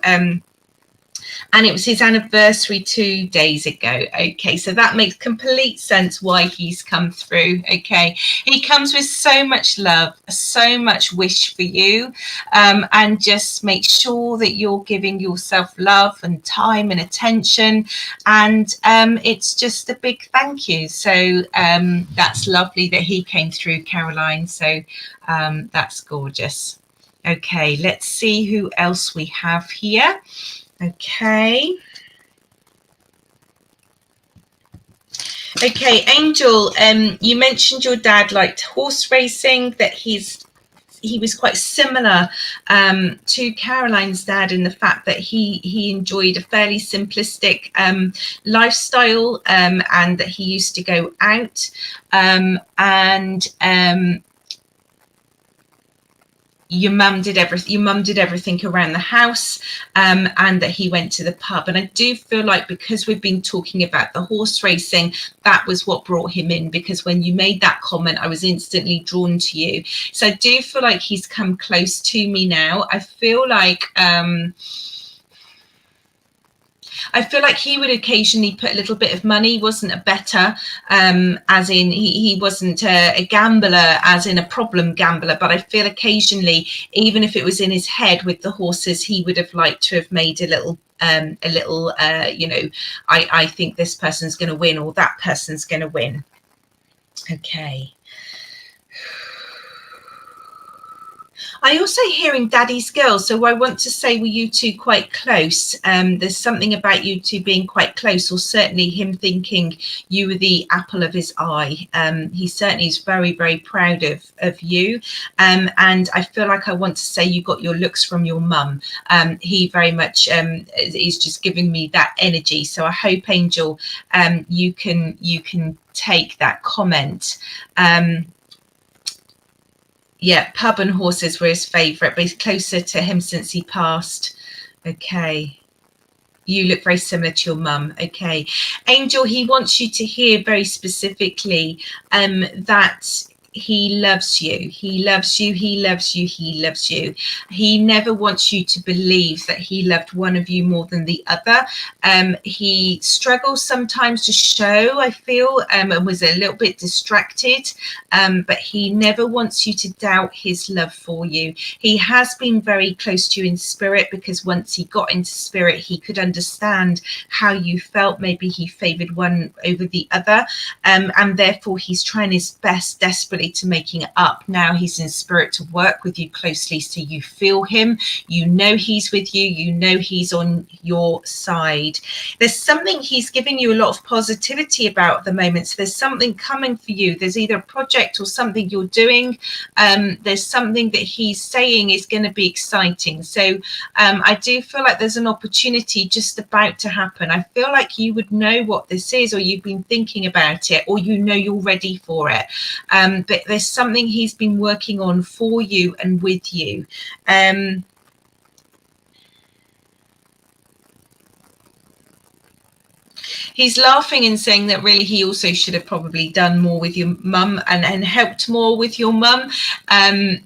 and it was his anniversary 2 days ago. Okay, so that makes complete sense why he's come through. Okay, he comes with so much love, so much wish for you, and just make sure that you're giving yourself love and time and attention. And it's just a big thank you. So that's lovely that he came through, Caroline. So that's gorgeous. Okay, let's see who else we have here. Okay. Okay, Angel, you mentioned your dad liked horse racing, that he was quite similar to Caroline's dad in the fact that he enjoyed a fairly simplistic lifestyle, and that he used to go out and your mum did everything around the house, and that he went to the pub. And I do feel like, because we've been talking about the horse racing, that was what brought him in, because when you made that comment, I was instantly drawn to you. So I do feel like he's come close to me now. I feel like he would occasionally put a little bit of money. He wasn't a bettor, as in he wasn't a gambler, as in a problem gambler. But I feel occasionally, even if it was in his head with the horses, he would have liked to have made a little, I think this person's going to win, or that person's going to win. Okay. I also hearing Daddy's girl, so I want to say, were you two quite close? There's something about you two being quite close, or certainly him thinking you were the apple of his eye. He certainly is very, very proud of you, and I feel like I want to say you got your looks from your mum. He very much is just giving me that energy. So I hope, Angel, you can take that comment. Yeah, pub and horses were his favourite, but he's closer to him since he passed. Okay. You look very similar to your mum. Okay. Angel, he wants you to hear very specifically that he loves you. He loves you. He loves you. He loves you. He never wants you to believe that he loved one of you more than the other. He struggles sometimes to show, I feel, and was a little bit distracted, but he never wants you to doubt his love for you. He has been very close to you in spirit, because once he got into spirit, he could understand how you felt. Maybe he favoured one over the other, and therefore he's trying his best desperately closely to making it up. Now he's in spirit to work with you closely, so you feel him, you know he's with you, you know he's on your side. There's something he's giving you a lot of positivity about at the moment, so there's something coming for you. There's either a project or something you're doing. There's something that he's saying is going to be exciting. So I do feel like there's an opportunity just about to happen. I feel like you would know what this is, or you've been thinking about it, or you know you're ready for it. But there's something he's been working on for you and with you. He's laughing and saying that really he also should have probably done more with your mum and helped more with your mum.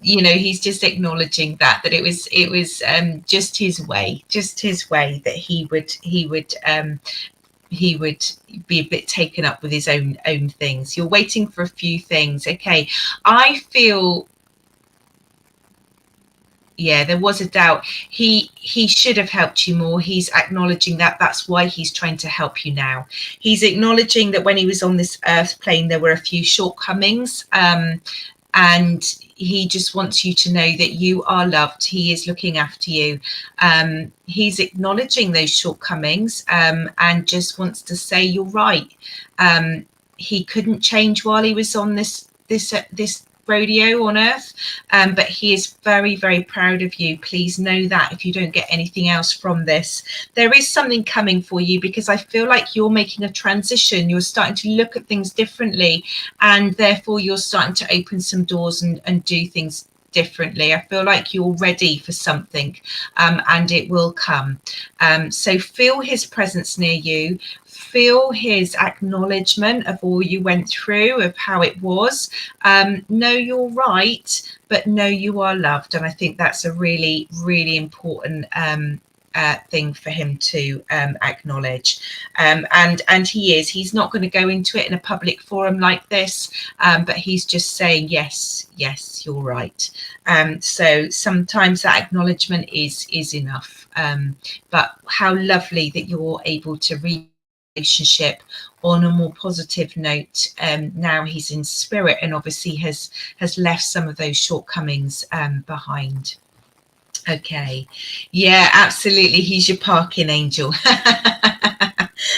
You know, he's just acknowledging that it was just his way that he would be a bit taken up with his own things. You're waiting for a few things. Okay, I feel, yeah, there was a doubt. He should have helped you more. He's acknowledging that. That's why he's trying to help you now. He's acknowledging that when he was on this earth plane, there were a few shortcomings, and he just wants you to know that you are loved. He is looking after you. He's acknowledging those shortcomings, and just wants to say you're right. He couldn't change while he was on this rodeo on earth, but he is very, very proud of you. Please know that if you don't get anything else from this, there is something coming for you, because I feel like you're making a transition. You're starting to look at things differently, and therefore you're starting to open some doors and do things differently. I feel like you're ready for something, and it will come. So feel his presence near you. Feel his acknowledgement of all you went through, of how it was. Know you're right, but know you are loved. And I think that's a really, really important thing for him to acknowledge. And he's not going to go into it in a public forum like this, but he's just saying, yes, you're right. So sometimes that acknowledgement is enough. But how lovely that you're able to read relationship on a more positive note. Now he's in spirit, and obviously has left some of those shortcomings behind. Okay, yeah, absolutely, he's your parking angel.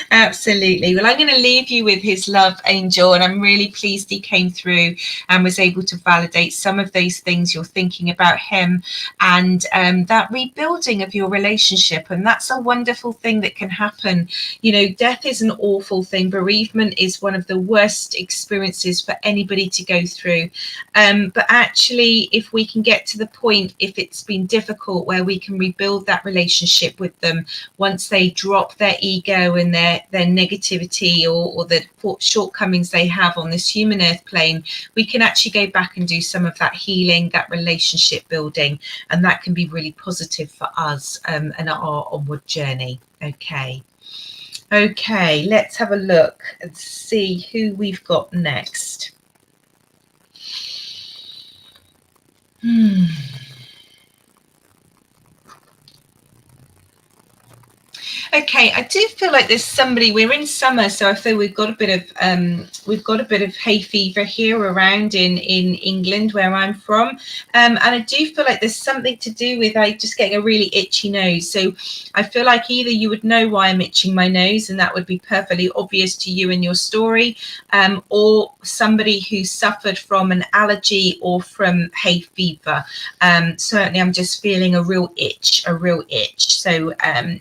Absolutely. Well, I'm going to leave you with his love, Angel, and I'm really pleased he came through and was able to validate some of those things you're thinking about him, and that rebuilding of your relationship. And that's a wonderful thing that can happen. You know, death is an awful thing. Bereavement is one of the worst experiences for anybody to go through. But actually, if we can get to the point, if it's been difficult, where we can rebuild that relationship with them once they drop their ego and their negativity or the shortcomings they have on this human earth plane, we can actually go back and do some of that healing, that relationship building, and that can be really positive for us and our onward journey. Okay, let's have a look and see who we've got next. Okay, I do feel like there's somebody. We're in summer, so I feel we've got a bit of hay fever here around in England, where I'm from, and I do feel like there's something to do with just getting a really itchy nose. So I feel like either you would know why I'm itching my nose, and that would be perfectly obvious to you in your story, or somebody who suffered from an allergy or from hay fever. Certainly, I'm just feeling a real itch. So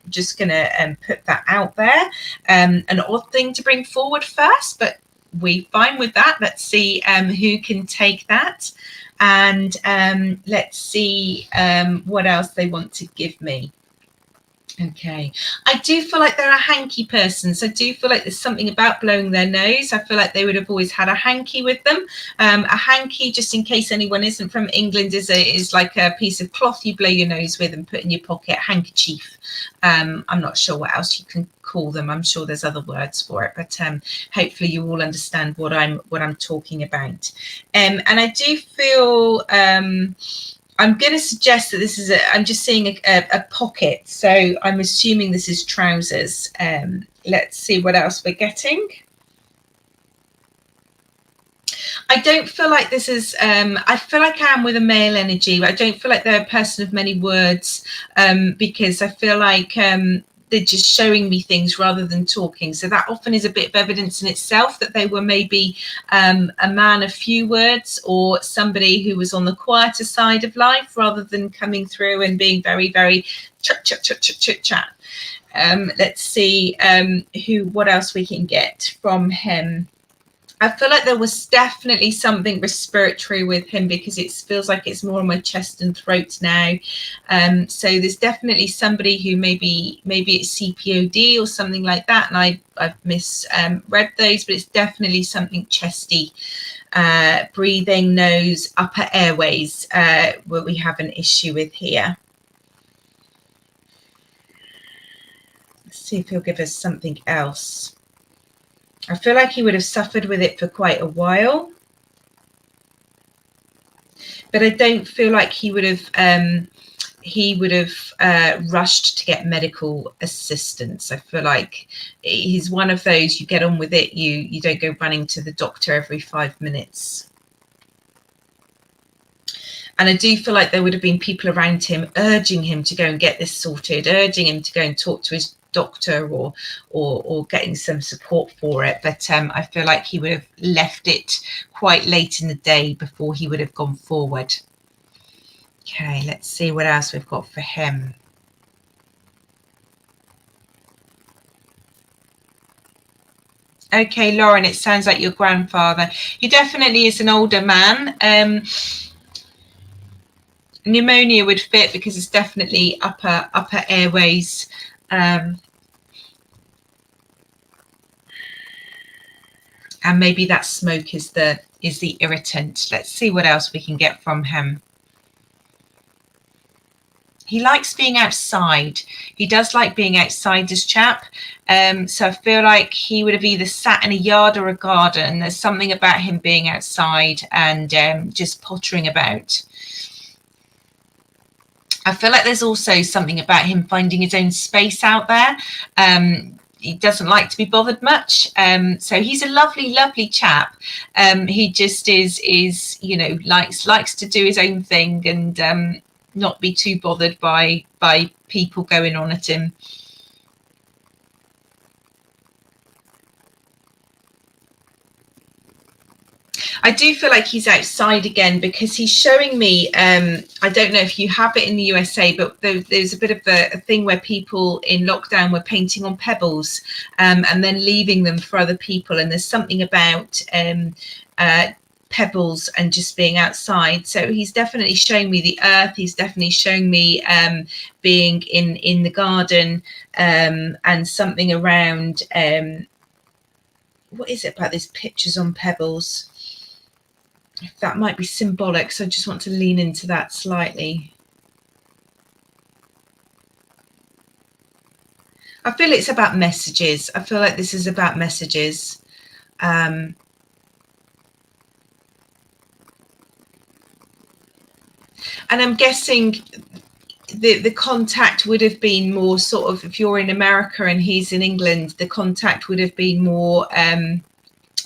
just gonna put that out there. An odd thing to bring forward first, but we're fine with that. Let's see who can take that, and let's see what else they want to give me. Okay, I do feel like they're a hanky person. So I do feel like there's something about blowing their nose. I feel like they would have always had a hanky with them. A hanky, just in case anyone isn't from England, is like a piece of cloth you blow your nose with and put in your pocket. Handkerchief. I'm not sure what else you can call them. I'm sure there's other words for it, but hopefully you all understand what I'm talking about. And I do feel I'm going to suggest that this is I'm just seeing a pocket, so I'm assuming this is trousers. Let's see what else we're getting. I don't feel like this is, I feel like I am with a male energy, but I don't feel like they're a person of many words, because I feel like they're just showing me things rather than talking. So that often is a bit of evidence in itself that they were maybe a man of few words, or somebody who was on the quieter side of life rather than coming through and being very, very chat. Let's see what else we can get from him. I feel like there was definitely something respiratory with him, because it feels like it's more on my chest and throat now. So there's definitely somebody who maybe it's CPOD or something like that, and I've misread those, but it's definitely something chesty, breathing, nose, upper airways, where we have an issue with here. Let's see if he'll give us something else. I feel like he would have suffered with it for quite a while, but I don't feel like he would have rushed to get medical assistance. I feel like he's one of those, you get on with it, you don't go running to the doctor every 5 minutes. And I do feel like there would have been people around him urging him to go and get this sorted, urging him to go and talk to his doctor, or getting some support for it. But I feel like he would have left it quite late in the day before he would have gone forward. Okay, let's see what else we've got for him. Okay, Lauren, it sounds like your grandfather. He definitely is an older man. Pneumonia would fit, because it's definitely upper airways. And maybe that smoke is the irritant. Let's see what else we can get from him. He likes being outside. He does like being outside, this chap. So I feel like he would have either sat in a yard or a garden. There's something about him being outside and just pottering about. I feel like there's also something about him finding his own space out there. He doesn't like to be bothered much. So he's a lovely, lovely chap. He just is, you know, likes to do his own thing, and not be too bothered by people going on at him. I do feel like he's outside again, because he's showing me, I don't know if you have it in the USA, but there's a bit of a thing where people in lockdown were painting on pebbles, and then leaving them for other people. And there's something about pebbles and just being outside. So he's definitely showing me the earth. He's definitely showing me being in the garden, and something around, what is it about these pictures on pebbles? That might be symbolic, so I just want to lean into that slightly. I feel it's about messages. I feel like this is about messages. And I'm guessing the contact would have been more sort of, if you're in America and he's in England, the contact would have been more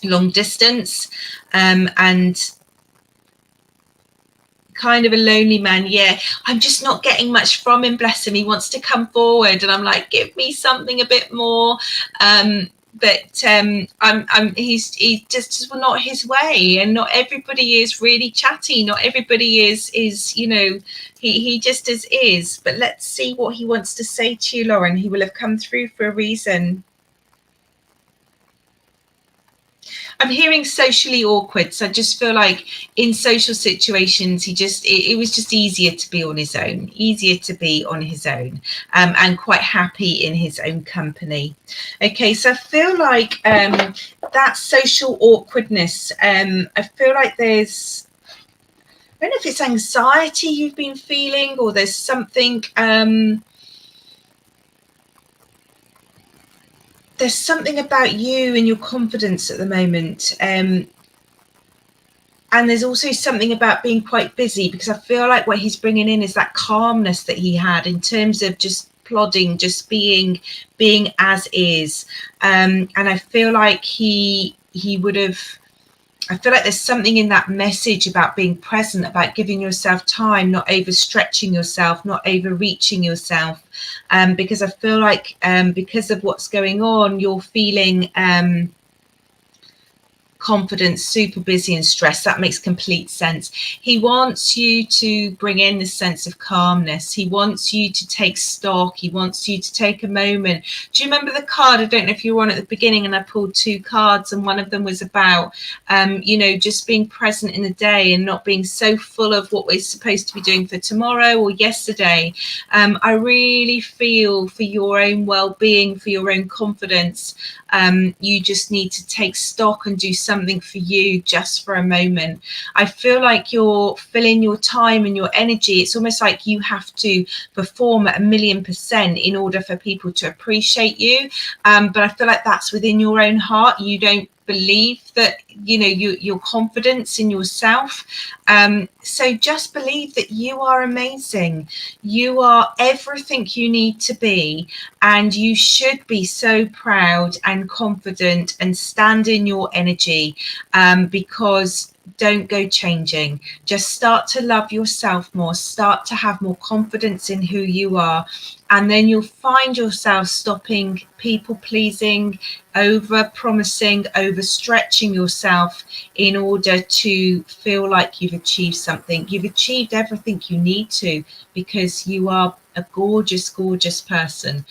long distance, and kind of a lonely man. Yeah, I'm just not getting much from him, bless him. He wants to come forward, and I'm like, give me something a bit more. But he's just not his way, and not everybody is really chatty. Not everybody is you know, he just is. But let's see what he wants to say to you, Lauren. He will have come through for a reason. I'm hearing socially awkward, so I just feel like in social situations, it was just easier to be on his own, and quite happy in his own company. Okay, so I feel like that social awkwardness, I feel like there's, I don't know if it's anxiety you've been feeling, or there's something, there's something about you and your confidence at the moment. And there's also something about being quite busy, because I feel like what he's bringing in is that calmness that he had in terms of just plodding, just being as is. And I feel like he would have I feel like there's something in that message about being present, about giving yourself time, not overstretching yourself, not overreaching yourself, because I feel like because of what's going on, you're feeling confident, super busy and stressed. That makes complete sense. He wants you to bring in this sense of calmness. He wants you to take stock. He wants you to take a moment. Do you remember the card? I don't know if you were on at the beginning, and I pulled 2 cards, and one of them was about you know, just being present in the day and not being so full of what we're supposed to be doing for tomorrow or yesterday. I really feel for your own well-being, for your own confidence, you just need to take stock and do something for you just for a moment. I feel like you're filling your time and your energy. It's almost like you have to perform at 1,000,000% in order for people to appreciate you. But I feel like that's within your own heart. You don't believe that, you know, your confidence in yourself. So just believe that you are amazing. You are everything you need to be, and you should be so proud and confident and stand in your energy, because don't go changing. Just start to love yourself more, start to have more confidence in who you are, and then you'll find yourself stopping people pleasing, over promising, overstretching yourself in order to feel like you've achieved something. You've achieved everything you need to, because you are a gorgeous, gorgeous person.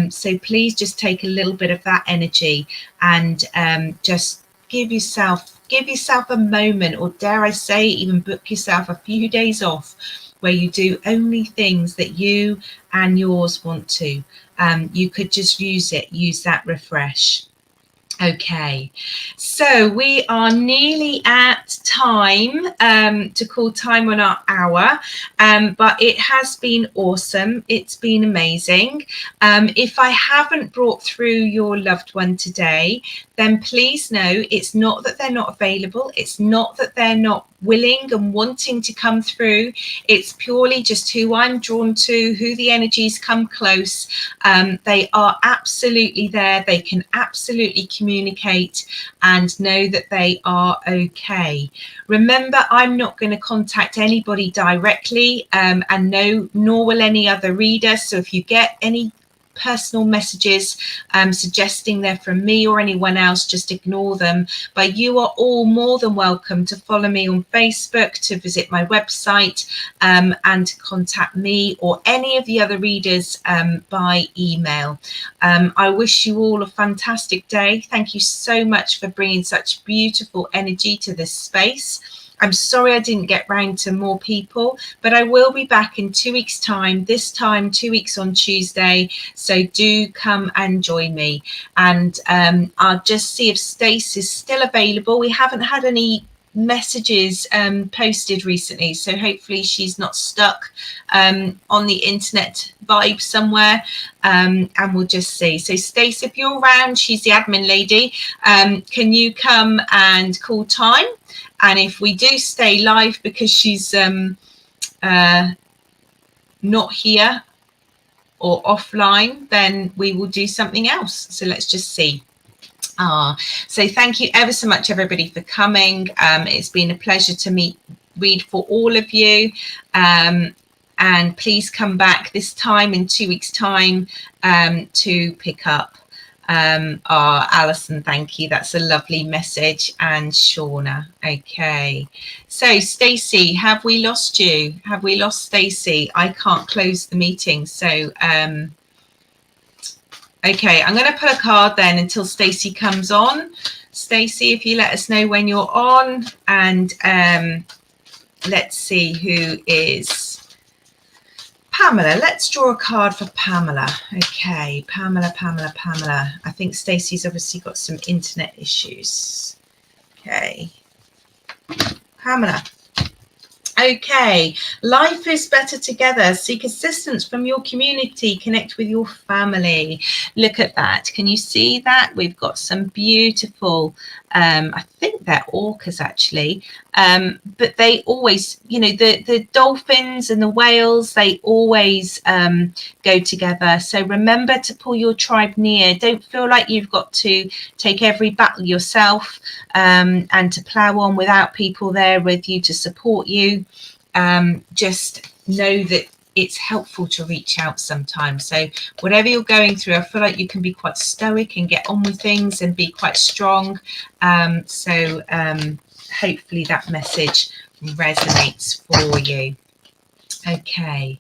So please just take a little bit of that energy and just give yourself a moment, or dare I say, even book yourself a few days off where you do only things that you and yours want to. You could just use that refresh. Okay, so we are nearly at time to call time on our hour, but it has been awesome. It's been amazing. If I haven't brought through your loved one today, then please know it's not that they're not available. It's not that they're not willing and wanting to come through. It's purely just who I'm drawn to, who the energies come close. They are absolutely there. They can absolutely communicate and know that they are okay. Remember, I'm not going to contact anybody directly, and nor will any other reader. So if you get any personal messages suggesting they're from me or anyone else, just ignore them. But you are all more than welcome to follow me on Facebook, to visit my website, and contact me or any of the other readers by email. I wish you all a fantastic day. Thank you so much for bringing such beautiful energy to this space. I'm sorry I didn't get round to more people, but I will be back in 2 weeks' time, this time 2 weeks on Tuesday. So do come and join me. And I'll just see if Stace is still available. We haven't had any messages posted recently, so hopefully she's not stuck on the internet vibe somewhere, and we'll just see. So Stace, if you're around, she's the admin lady, can you come and call time? And if we do stay live because she's not here or offline, then we will do something else. So let's just see. So thank you ever so much, everybody, for coming. It's been a pleasure to read for all of you. And please come back this time in 2 weeks' time to pick up. Alison, thank you. That's a lovely message. And Shauna. Okay. So Stacey, have we lost you? Have we lost Stacey? I can't close the meeting. So okay, I'm going to pull a card then until Stacey comes on. Stacey, if you let us know when you're on, and let's see who is Pamela. Let's draw a card for Pamela. Okay, Pamela. I think Stacey's obviously got some internet issues. Okay, Pamela. Okay, life is better together. Seek assistance from your community. Connect with your family. Look at that. Can you see that? We've got some beautiful I think they're orcas actually, but they always, you know, the dolphins and the whales, they always go together. So remember to pull your tribe near. Don't feel like you've got to take every battle yourself, and to plow on without people there with you to support you. Just know that it's helpful to reach out sometimes. So whatever you're going through, I feel like you can be quite stoic and get on with things and be quite strong. So hopefully that message resonates for you. Okay.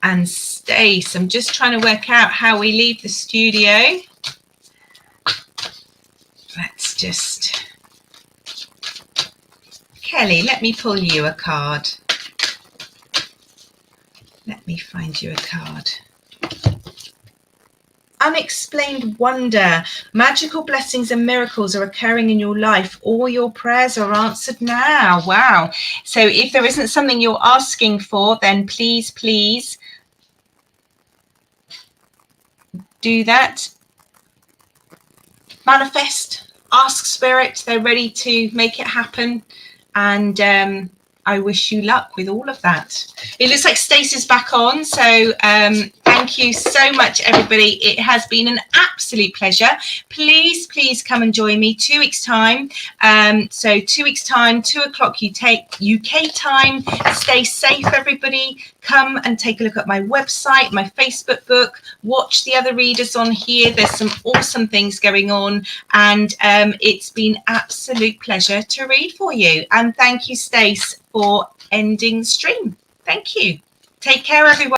And Stace, I'm just trying to work out how we leave the studio. Let's just... Kelly, let me pull you a card. Let me find you a card. Unexplained wonder. Magical blessings and miracles are occurring in your life. All your prayers are answered now. Wow. So if there isn't something you're asking for, then please, please do that. Manifest. Ask Spirit. They're ready to make it happen. And I wish you luck with all of that. It looks like Stacey's back on. So thank you so much, everybody. It has been an absolute pleasure. Please, please come and join me 2 weeks' time. So 2 weeks' time, 2 o'clock UK time. Stay safe, everybody. Come and take a look at my website, my Facebook book. Watch the other readers on here. There's some awesome things going on. And it's been absolute pleasure to read for you. And thank you, Stace, for ending the stream. Thank you. Take care, everyone.